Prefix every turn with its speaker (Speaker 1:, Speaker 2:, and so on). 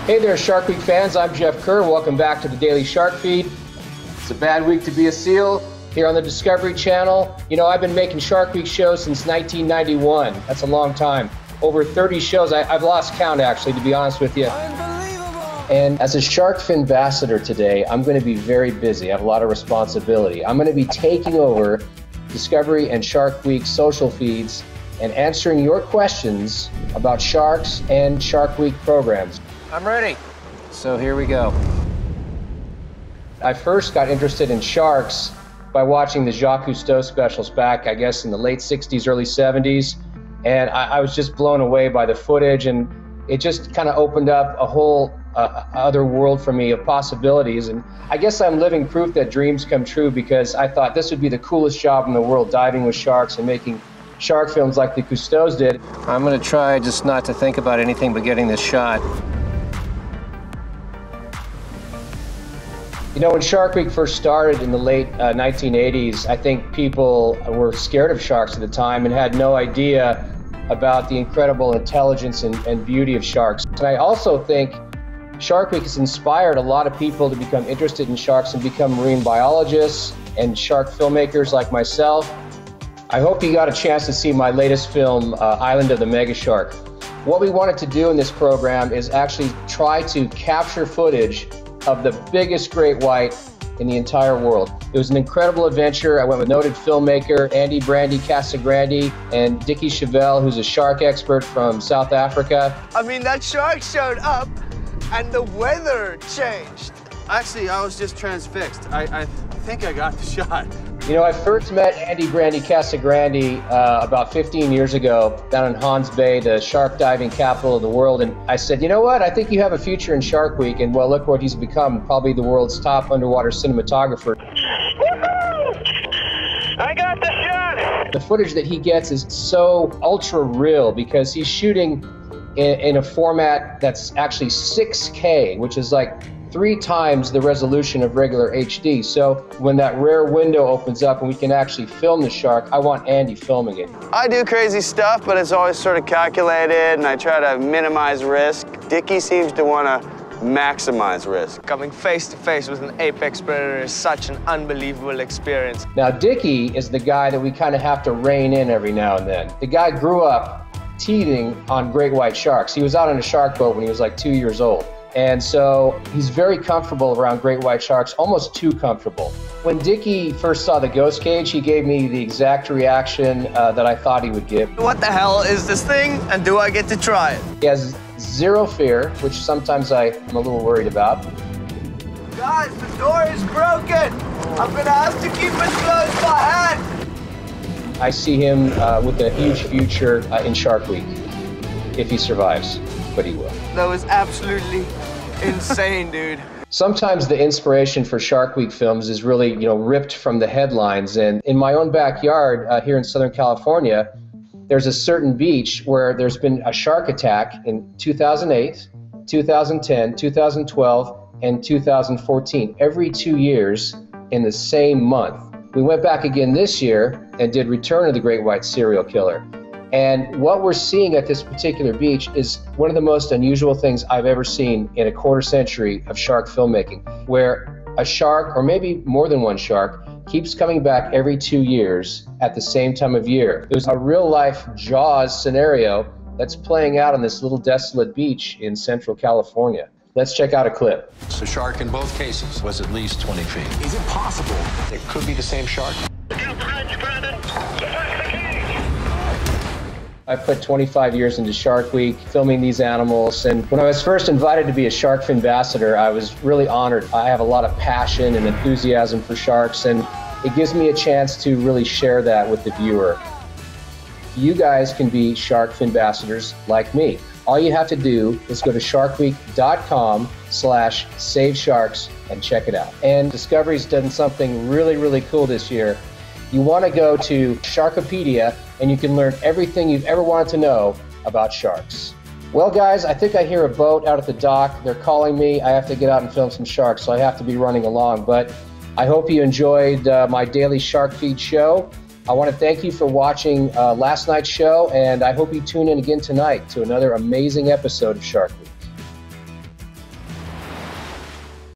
Speaker 1: Hey there, Shark Week fans. I'm Jeff Kurr. Welcome back to the Daily Shark Feed. It's a bad week to be a SEAL here on the Discovery Channel. You know, I've been making Shark Week shows since 1991. That's a long time. Over 30 shows. I've lost count, actually, to be honest with you. Unbelievable! And as a Shark Fin ambassador today, I'm going to be very busy. I have a lot of responsibility. I'm going to be taking over Discovery and Shark Week social feeds and answering your questions about sharks and Shark Week programs. I'm ready. So here we go. I first got interested in sharks by watching the Jacques Cousteau specials back, I guess, in the late 60s, early 70s. And I was just blown away by the footage, and it just kind of opened up a whole other world for me of possibilities. And I guess I'm living proof that dreams come true, because I thought this would be the coolest job in the world, diving with sharks and making shark films like the Cousteaus did. I'm gonna try just not to think about anything but getting this shot. You know, when Shark Week first started in the late 1980s, I think people were scared of sharks at the time and had no idea about the incredible intelligence and beauty of sharks. And I also think Shark Week has inspired a lot of people to become interested in sharks and become marine biologists and shark filmmakers like myself. I hope you got a chance to see my latest film, Island of the Mega Shark. What we wanted to do in this program is actually try to capture footage of the biggest great white in the entire world. It was an incredible adventure. I went with noted filmmaker Andy Brandy Casagrande and Dickie Chevelle, who's a shark expert from South Africa.
Speaker 2: I mean, that shark showed up and the weather changed. Actually, I was just transfixed. I think I got the shot.
Speaker 1: You know, I first met Andy Brandy Casagrande about 15 years ago down in Hans Bay, the shark diving capital of the world. And I said, you know what, I think you have a future in Shark Week. And well, look what he's become, probably the world's top underwater cinematographer.
Speaker 3: Woohoo! I got the shot!
Speaker 1: The footage that he gets is so ultra real because he's shooting in a format that's actually 6K, which is like 3 times the resolution of regular HD. So when that rare window opens up and we can actually film the shark, I want Andy filming it.
Speaker 2: I do crazy stuff, but it's always sort of calculated, and I try to minimize risk. Dickie seems to want to maximize risk. Coming face to face with an apex predator is such an unbelievable experience.
Speaker 1: Now, Dickie is the guy that we kind of have to rein in every now and then. The guy grew up teething on great white sharks. He was out on a shark boat when he was like 2 years old. And so he's very comfortable around great white sharks, almost too comfortable. When Dickie first saw the ghost cage, he gave me the exact reaction that I thought he would give.
Speaker 2: What the hell is this thing, and do I get to try it?
Speaker 1: He has zero fear, which sometimes I'm a little worried about.
Speaker 2: Guys, the door is broken. I'm gonna have to keep it closed by hand.
Speaker 1: I see him with a huge future in Shark Week, if he survives, but he will.
Speaker 2: That was absolutely insane, dude.
Speaker 1: Sometimes the inspiration for Shark Week films is really, you know, ripped from the headlines. And in my own backyard here in Southern California, there's a certain beach where there's been a shark attack in 2008, 2010, 2012, and 2014, every 2 years in the same month. We went back again this year and did Return of the Great White Serial Killer. And what we're seeing at this particular beach is one of the most unusual things I've ever seen in a quarter century of shark filmmaking, where a shark, or maybe more than one shark, keeps coming back every 2 years at the same time of year. There's a real-life Jaws scenario that's playing out on this little desolate beach in Central California. Let's check out a clip.
Speaker 4: The shark in both cases was at least 20 feet. Is it possible it could be the same shark?
Speaker 1: I put 25 years into Shark Week, filming these animals, and when I was first invited to be a Shark Fin ambassador, I was really honored. I have a lot of passion and enthusiasm for sharks, and it gives me a chance to really share that with the viewer. You guys can be Shark Fin ambassadors like me. All you have to do is go to sharkweek.com/savesharks and check it out. And Discovery's done something really, really cool this year. You want to go to Sharkopedia and you can learn everything you've ever wanted to know about sharks. Well, guys, I think I hear a boat out at the dock. They're calling me. I have to get out and film some sharks, so I have to be running along. But I hope you enjoyed my daily Shark Feed show. I want to thank you for watching last night's show, and I hope you tune in again tonight to another amazing episode of Shark Week.